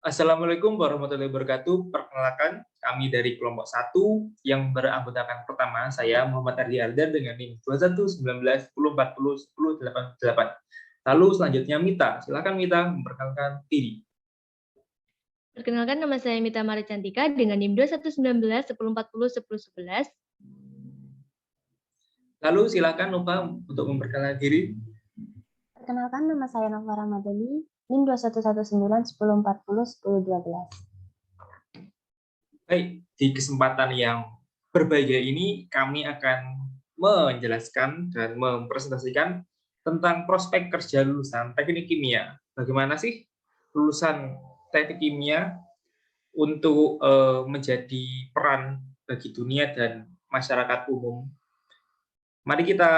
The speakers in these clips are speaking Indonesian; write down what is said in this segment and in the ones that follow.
Assalamualaikum warahmatullahi wabarakatuh. Perkenalkan, kami dari kelompok 1 yang beranggotakan pertama, saya Muhammad Ardi Ardan dengan NIM 21 19 10 40 10 88. Lalu selanjutnya Mita. Silakan Mita memperkenalkan diri. Perkenalkan, nama saya Mita Mari Cantika dengan NIM 21 19 10 40 10 11. Lalu silakan Nova untuk memperkenalkan diri. Perkenalkan, nama saya Nova Ramadhani, NIM 21 19 10 40 10 12. Baik, di kesempatan yang berbahagia ini kami akan menjelaskan dan mempresentasikan tentang prospek kerja lulusan teknik kimia. Bagaimana sih lulusan teknik kimia untuk menjadi peran bagi dunia dan masyarakat umum. Mari kita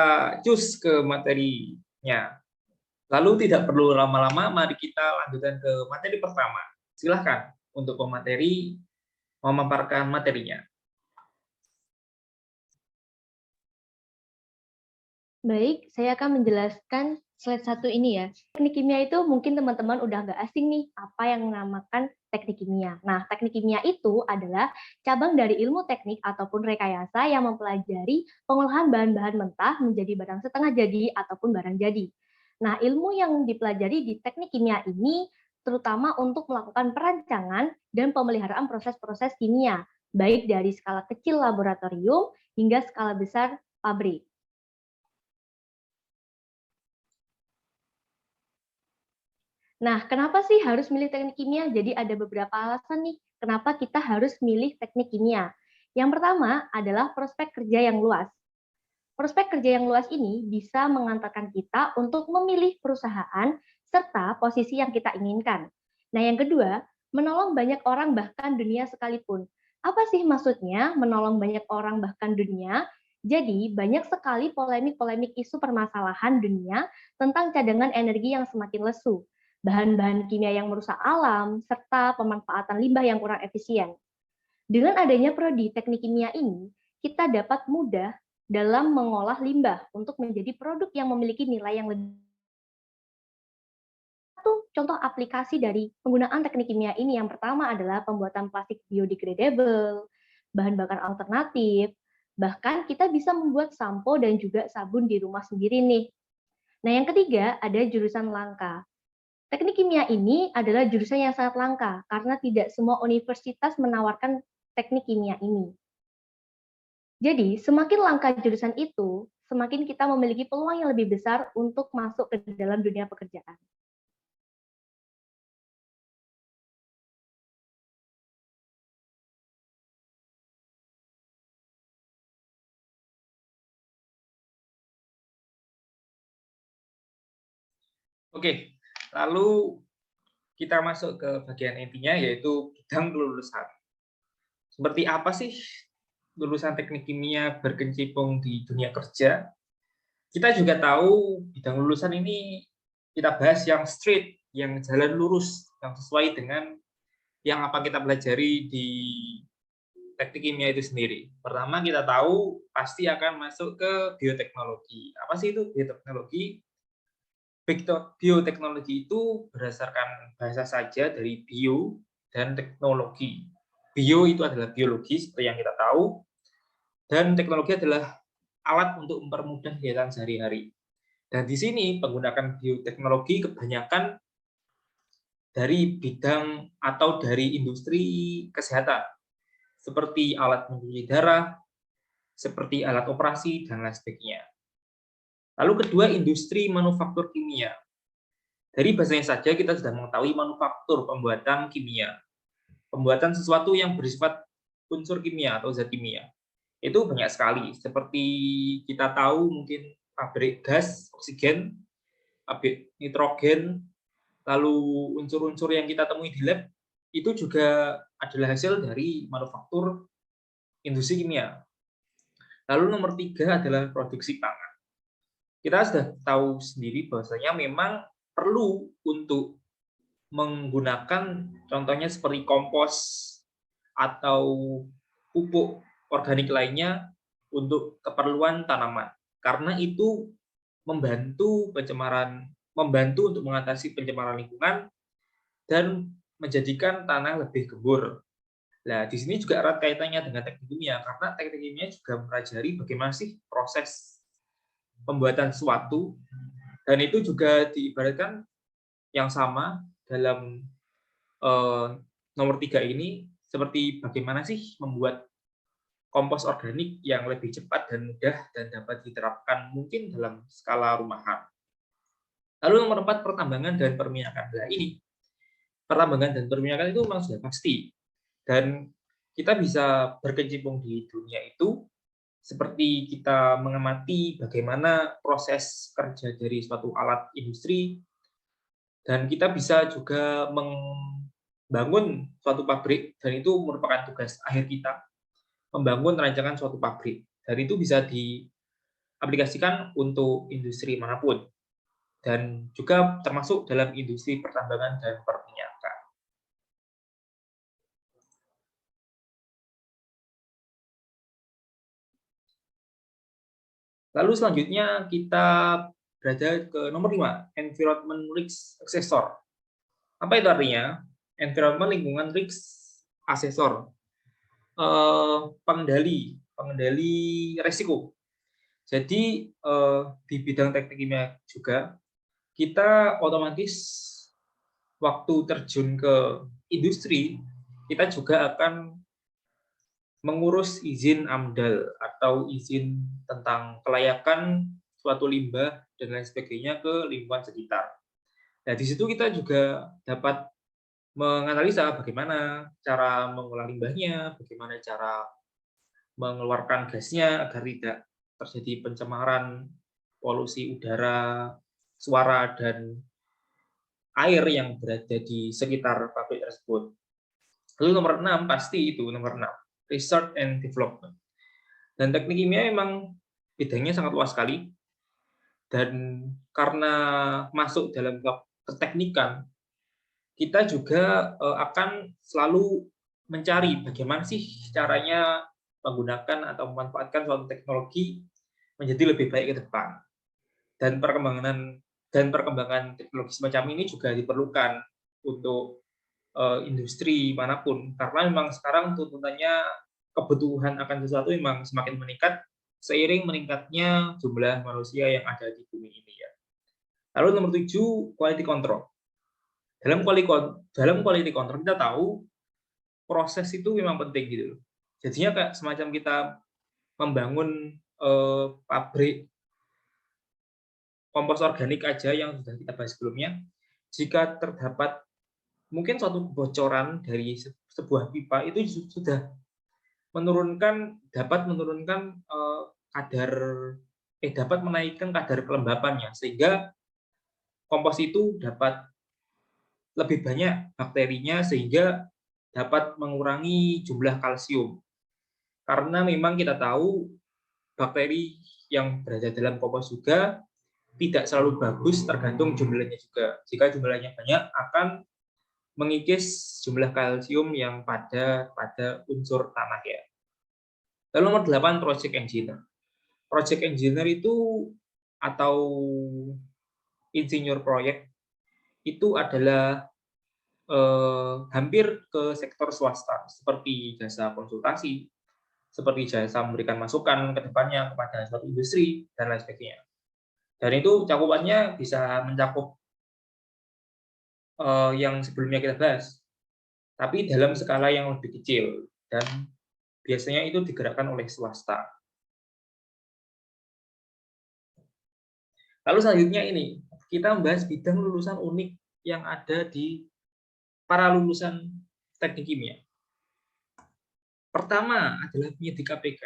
cus ke materinya. Lalu tidak perlu lama-lama, mari kita lanjutkan ke materi pertama. Silahkan untuk pemateri memaparkan materinya. Baik, saya akan menjelaskan slide 1 ini ya. Teknik kimia itu mungkin teman-teman udah nggak asing nih, apa yang dinamakan teknik kimia. Nah, teknik kimia itu adalah cabang dari ilmu teknik ataupun rekayasa yang mempelajari pengolahan bahan-bahan mentah menjadi barang setengah jadi ataupun barang jadi. Nah, ilmu yang dipelajari di teknik kimia ini terutama untuk melakukan perancangan dan pemeliharaan proses-proses kimia, baik dari skala kecil laboratorium hingga skala besar pabrik. Nah, kenapa sih harus milih teknik kimia? Jadi ada beberapa alasan nih, kenapa kita harus milih teknik kimia. Yang pertama adalah prospek kerja yang luas. Prospek kerja yang luas ini bisa mengantarkan kita untuk memilih perusahaan serta posisi yang kita inginkan. Nah, yang kedua, menolong banyak orang bahkan dunia sekalipun. Apa sih maksudnya menolong banyak orang bahkan dunia? Jadi, banyak sekali polemik-polemik isu permasalahan dunia tentang cadangan energi yang semakin lesu, bahan-bahan kimia yang merusak alam, serta pemanfaatan limbah yang kurang efisien. Dengan adanya prodi teknik kimia ini, kita dapat mudah dalam mengolah limbah untuk menjadi produk yang memiliki nilai yang lebih. Satu contoh aplikasi dari penggunaan teknik kimia ini yang pertama adalah pembuatan plastik biodegradable, bahan bakar alternatif, bahkan kita bisa membuat sampo dan juga sabun di rumah sendiri nih. Nah, yang ketiga ada jurusan langka. Teknik kimia ini adalah jurusan yang sangat langka karena tidak semua universitas menawarkan teknik kimia ini. Jadi, semakin langka jurusan itu, semakin kita memiliki peluang yang lebih besar untuk masuk ke dalam dunia pekerjaan. Oke, lalu kita masuk ke bagian intinya, yaitu bidang kelulusan. Seperti apa sih lulusan teknik kimia berkecimpung di dunia kerja? Kita juga tahu bidang lulusan ini kita bahas yang straight, yang jalan lurus, yang sesuai dengan yang apa kita pelajari di teknik kimia itu sendiri. Pertama kita tahu pasti akan masuk ke bioteknologi. Apa sih itu bioteknologi? Bioteknologi itu berdasarkan bahasa saja dari bio dan teknologi. Bio itu adalah biologi seperti yang kita tahu, dan teknologi adalah alat untuk mempermudah kegiatan sehari-hari. Dan di sini menggunakan bioteknologi kebanyakan dari bidang atau dari industri kesehatan, seperti alat pencuci darah, seperti alat operasi, dan lain sebagainya. Lalu kedua, industri manufaktur kimia. Dari bahasanya saja kita sudah mengetahui manufaktur, pembuatan kimia. Pembuatan sesuatu yang bersifat unsur kimia atau zat kimia. Itu banyak sekali, seperti kita tahu mungkin pabrik gas, oksigen, pabrik nitrogen, lalu unsur-unsur yang kita temui di lab, itu juga adalah hasil dari manufaktur industri kimia. Lalu nomor 3 adalah produksi pangan. Kita sudah tahu sendiri bahwasanya memang perlu untuk menggunakan contohnya seperti kompos atau pupuk organik lainnya untuk keperluan tanaman, karena itu membantu untuk mengatasi pencemaran lingkungan dan menjadikan tanah lebih gembur. Nah, di sini juga erat kaitannya dengan teknik kimia, karena teknik kimia juga mempelajari bagaimana sih proses pembuatan sesuatu, dan itu juga diibaratkan yang sama dalam nomor 3 ini, seperti bagaimana sih membuat kompos organik yang lebih cepat dan mudah dan dapat diterapkan mungkin dalam skala rumahan. Lalu nomor 4, pertambangan dan perminakan. Nah, ini pertambangan dan perminakan itu memang sudah pasti, dan kita bisa berkecimpung di dunia itu seperti kita mengamati bagaimana proses kerja dari suatu alat industri, dan kita bisa juga membangun suatu pabrik, dan itu merupakan tugas akhir kita, membangun rancangan suatu pabrik, dan itu bisa diaplikasikan untuk industri manapun, dan juga termasuk dalam industri pertambangan dan perminyakan. Lalu selanjutnya kita berada ke nomor 5, environment risk assessor. Apa itu artinya? Environment lingkungan risk assessor. Pengendali resiko. Jadi di bidang teknik kimia juga kita otomatis waktu terjun ke industri, kita juga akan mengurus izin AMDAL atau izin tentang kelayakan suatu limbah dan lain sebagainya ke lingkungan sekitar. Nah, di situ kita juga dapat menganalisa bagaimana cara mengolah limbahnya, bagaimana cara mengeluarkan gasnya agar tidak terjadi pencemaran, polusi udara, suara, dan air yang berada di sekitar pabrik tersebut. Lalu nomor 6, pasti itu nomor 6, research and development. Dan teknik kimia memang bidangnya sangat luas sekali, dan karena masuk dalam keteknikan, kita juga akan selalu mencari bagaimana sih caranya menggunakan atau memanfaatkan suatu teknologi menjadi lebih baik ke depan. Dan perkembangan teknologi semacam ini juga diperlukan untuk industri manapun, karena memang sekarang tuntutannya kebutuhan akan sesuatu memang semakin meningkat seiring meningkatnya jumlah manusia yang ada di bumi ini ya. Lalu nomor 7, quality control. Dalam quality control kita tahu proses itu memang penting gitu loh. Jadinya kayak semacam kita membangun pabrik kompos organik aja yang sudah kita bahas sebelumnya, jika terdapat mungkin suatu kebocoran dari sebuah pipa, itu sudah dapat menurunkan dapat menaikkan kadar kelembapannya, sehingga kompos itu dapat lebih banyak bakterinya, sehingga dapat mengurangi jumlah kalsium. Karena memang kita tahu bakteri yang berada dalam kompos juga tidak selalu bagus, tergantung jumlahnya juga. Jika jumlahnya banyak, akan mengikis jumlah kalsium yang pada unsur tanah ya. Lalu nomor 8, project engineer. Project engineer itu atau insinyur proyek itu adalah hampir ke sektor swasta, seperti jasa konsultasi, seperti jasa memberikan masukan ke depannya kepada suatu industri, dan lain sebagainya. Dan itu cakupannya bisa mencakup yang sebelumnya kita bahas, tapi dalam skala yang lebih kecil, dan biasanya itu digerakkan oleh swasta. Lalu selanjutnya ini, kita membahas bidang lulusan unik yang ada di para lulusan teknik kimia. Pertama adalah penyidik KPK.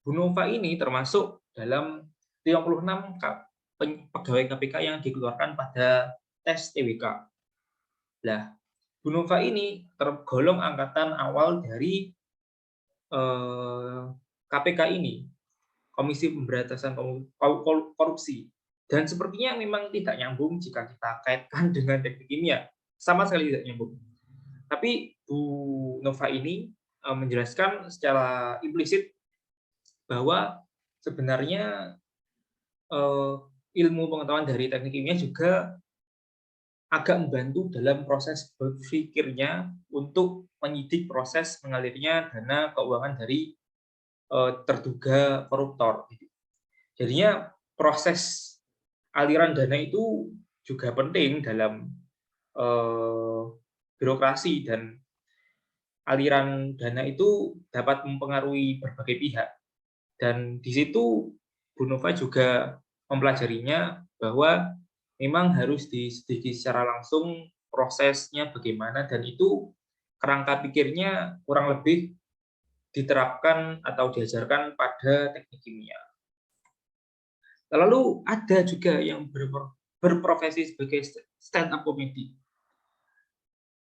Bu Nova ini termasuk dalam 56 pegawai KPK yang dikeluarkan pada tes TWK. Nah, Bu Nova ini tergolong angkatan awal dari KPK ini, Komisi Pemberantasan Korupsi. Dan sepertinya memang tidak nyambung jika kita kaitkan dengan teknik kimia. Sama sekali tidak nyambung. Tapi Bu Nova ini menjelaskan secara implisit bahwa sebenarnya ilmu pengetahuan dari teknik kimia juga agak membantu dalam proses berpikirnya untuk menyidik proses mengalirnya dana keuangan dari terduga koruptor. Jadinya proses aliran dana itu juga penting dalam birokrasi, dan aliran dana itu dapat mempengaruhi berbagai pihak. Dan di situ Bu Nova juga mempelajarinya bahwa memang harus diselidiki secara langsung prosesnya bagaimana, dan itu kerangka pikirnya kurang lebih diterapkan atau diajarkan pada teknik kimia. Lalu ada juga yang berprofesi sebagai stand-up comedy.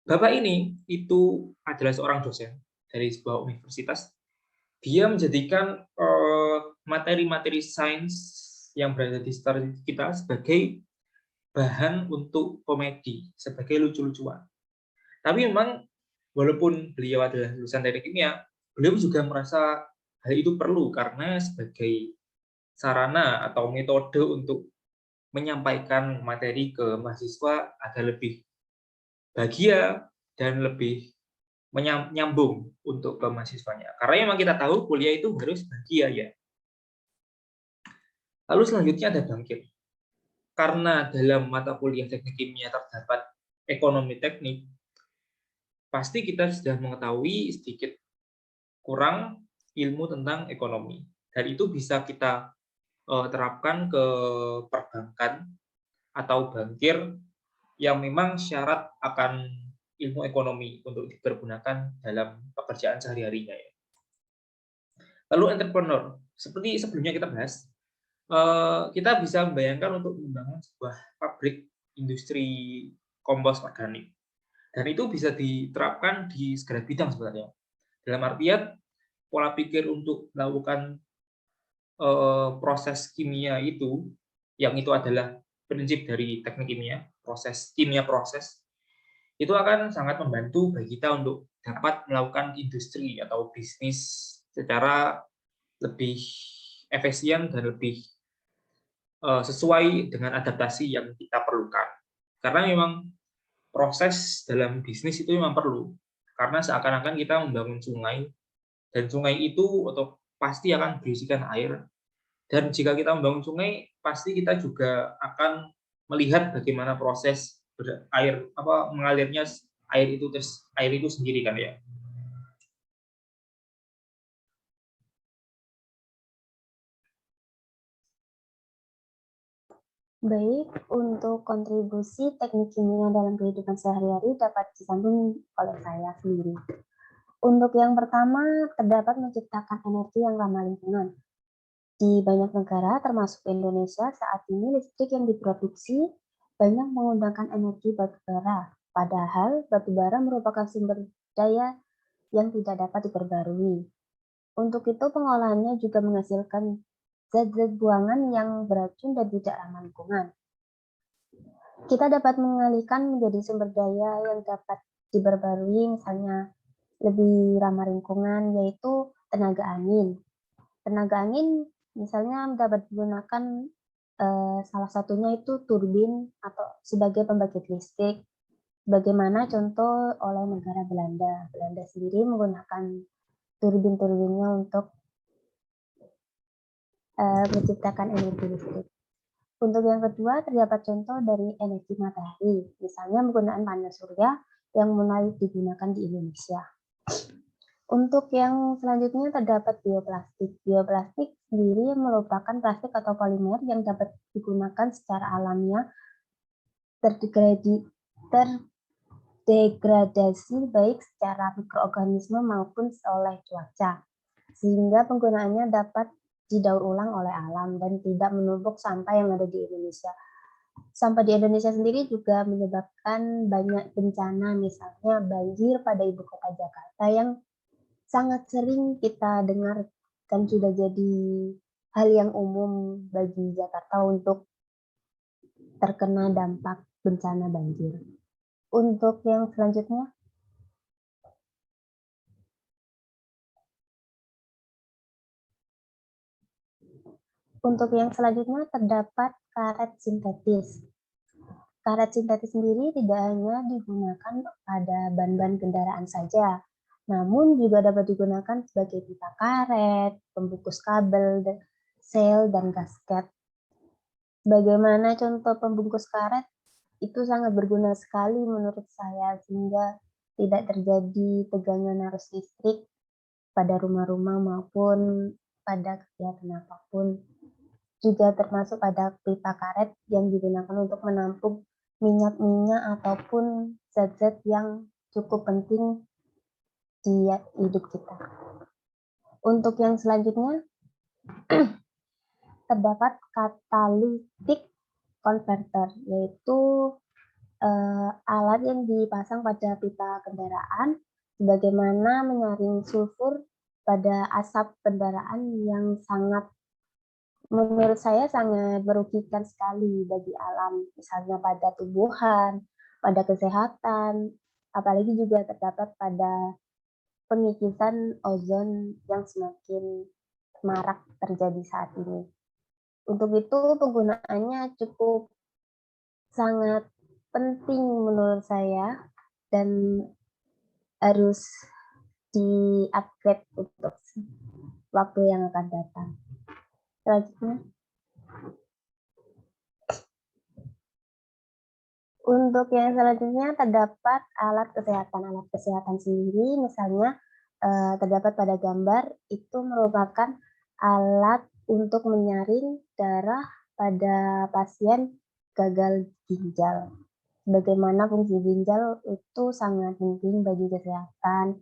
Bapak ini itu adalah seorang dosen dari sebuah universitas. Dia menjadikan materi-materi sains yang berada di sekitar kita sebagai bahan untuk komedi, sebagai lucu-lucuan. Tapi memang walaupun beliau adalah lulusan teknik kimia, beliau juga merasa hal itu perlu karena sebagai sarana atau metode untuk menyampaikan materi ke mahasiswa agar lebih bahagia dan lebih nyambung untuk ke mahasiswanya. Karena memang kita tahu kuliah itu harus bahagia ya. Lalu selanjutnya ada bangkit. Karena dalam mata kuliah teknik kimia terdapat ekonomi teknik, pasti kita sudah mengetahui sedikit kurang ilmu tentang ekonomi. Dan itu bisa kita terapkan ke perbankan atau bankir yang memang syarat akan ilmu ekonomi untuk dipergunakan dalam pekerjaan sehari-harinya ya. Lalu entrepreneur, seperti sebelumnya kita bahas, kita bisa membayangkan untuk membangun sebuah pabrik industri kompos organik. Dan itu bisa diterapkan di segala bidang sebenarnya. Dalam artian, pola pikir untuk melakukan proses kimia itu, yang itu adalah prinsip dari teknik kimia, proses, itu akan sangat membantu bagi kita untuk dapat melakukan industri atau bisnis secara lebih efisien dan lebih sesuai dengan adaptasi yang kita perlukan. Karena memang proses dalam bisnis itu memang perlu. Karena seakan-akan kita membangun sungai, dan sungai itu pasti akan berisikan air. Dan jika kita membangun sungai, pasti kita juga akan melihat bagaimana proses mengalirnya air itu sendiri kan ya. Baik, untuk kontribusi teknik kimia dalam kehidupan sehari-hari dapat disambung oleh saya sendiri. Untuk yang pertama, terdapat menciptakan energi yang ramah lingkungan. Di banyak negara, termasuk Indonesia, saat ini listrik yang diproduksi banyak menggunakan energi batubara. Padahal batubara merupakan sumber daya yang tidak dapat diperbarui. Untuk itu, pengolahannya juga menghasilkan zat-zat buangan yang beracun dan tidak ramah lingkungan. Kita dapat mengalihkan menjadi sumber daya yang dapat diperbarui, misalnya lebih ramah lingkungan, yaitu tenaga angin. Tenaga angin misalnya dapat digunakan salah satunya itu turbin atau sebagai pembangkit listrik. Bagaimana contoh oleh negara Belanda. Belanda sendiri menggunakan turbin-turbinnya untuk menciptakan energi listrik. Untuk yang kedua, terdapat contoh dari energi matahari, misalnya menggunakan panel surya yang mulai digunakan di Indonesia. Untuk yang selanjutnya terdapat bioplastik. Bioplastik sendiri merupakan plastik atau polimer yang dapat digunakan secara alamiah terdegradasi baik secara mikroorganisme maupun oleh cuaca, sehingga penggunaannya dapat didaur ulang oleh alam dan tidak menumpuk sampah yang ada di Indonesia. Sampah di Indonesia sendiri juga menyebabkan banyak bencana, misalnya banjir pada ibu kota Jakarta yang sangat sering kita dengar dan sudah jadi hal yang umum bagi Jakarta untuk terkena dampak bencana banjir. Untuk yang selanjutnya, terdapat karet sintetis. Karet sintetis sendiri tidak hanya digunakan pada ban-ban kendaraan saja, namun juga dapat digunakan sebagai pipa karet, pembungkus kabel, sel, dan gasket. Bagaimana contoh pembungkus karet? Itu sangat berguna sekali menurut saya, sehingga tidak terjadi tegangan arus listrik pada rumah-rumah maupun pada kegiatan apapun. Juga termasuk pada pipa karet yang digunakan untuk menampung minyak-minyak ataupun zat-zat yang cukup penting di hidup kita. Untuk yang selanjutnya, terdapat catalytic converter, yaitu alat yang dipasang pada pipa kendaraan sebagaimana menyaring sulfur pada asap kendaraan yang menurut saya sangat merugikan sekali bagi alam, misalnya pada tumbuhan, pada kesehatan, apalagi juga terdapat pada pengikisan ozon yang semakin marak terjadi saat ini. Untuk itu penggunaannya cukup sangat penting menurut saya dan harus di-upgrade untuk waktu yang akan datang. Selanjutnya, untuk yang selanjutnya terdapat alat kesehatan. Alat kesehatan sendiri misalnya terdapat pada gambar itu merupakan alat untuk menyaring darah pada pasien gagal ginjal. Bagaimana fungsi ginjal itu sangat penting bagi kesehatan,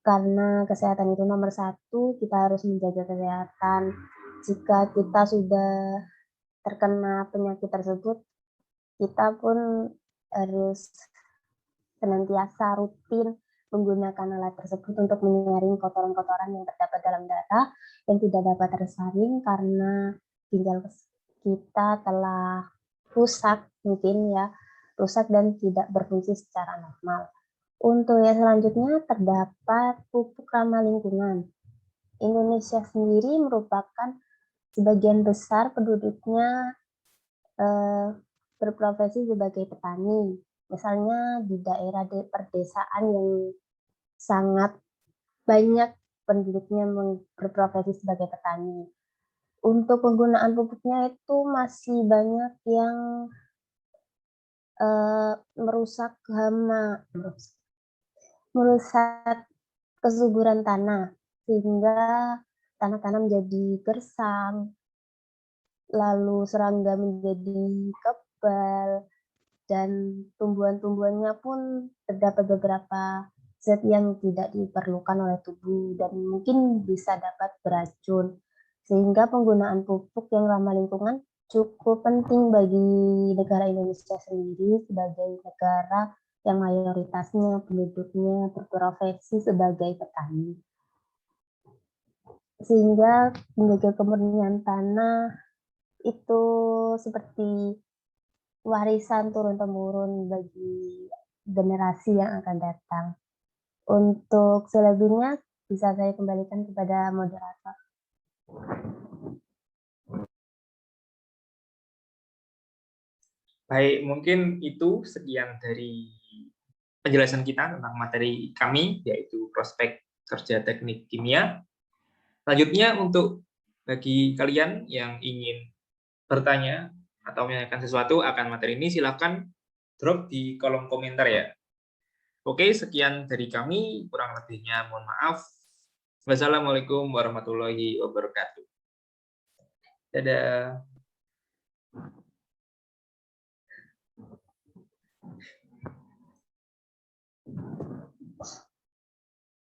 karena kesehatan itu nomor satu, kita harus menjaga kesehatan. Jika kita sudah terkena penyakit tersebut, kita pun harus senantiasa rutin menggunakan alat tersebut untuk menyaring kotoran-kotoran yang terdapat dalam darah yang tidak dapat tersaring karena ginjal kita telah rusak mungkin ya, rusak dan tidak berfungsi secara normal. Untuk yang selanjutnya terdapat pupuk ramah lingkungan. Indonesia sendiri merupakan sebagian besar penduduknya berprofesi sebagai petani. Misalnya di daerah perdesaan yang sangat banyak penduduknya berprofesi sebagai petani. Untuk penggunaan pupuknya itu masih banyak yang merusak hama, merusak kesuburan tanah, sehingga tanah-tanah menjadi gersang, lalu serangga menjadi kebal, dan tumbuhan-tumbuhannya pun terdapat beberapa zat yang tidak diperlukan oleh tubuh dan mungkin bisa dapat beracun. Sehingga penggunaan pupuk yang ramah lingkungan cukup penting bagi negara Indonesia sendiri sebagai negara yang mayoritasnya penduduknya berprofesi sebagai petani. Sehingga menjaga kemurnian tanah itu seperti warisan turun-temurun bagi generasi yang akan datang. Untuk selebihnya bisa saya kembalikan kepada moderator. Baik, mungkin itu sekian dari penjelasan kita tentang materi kami, yaitu prospek kerja teknik kimia. Selanjutnya, untuk bagi kalian yang ingin bertanya atau menanyakan sesuatu akan materi ini, silakan drop di kolom komentar ya. Oke, sekian dari kami, kurang lebihnya mohon maaf. Wassalamualaikum warahmatullahi wabarakatuh. Dadah.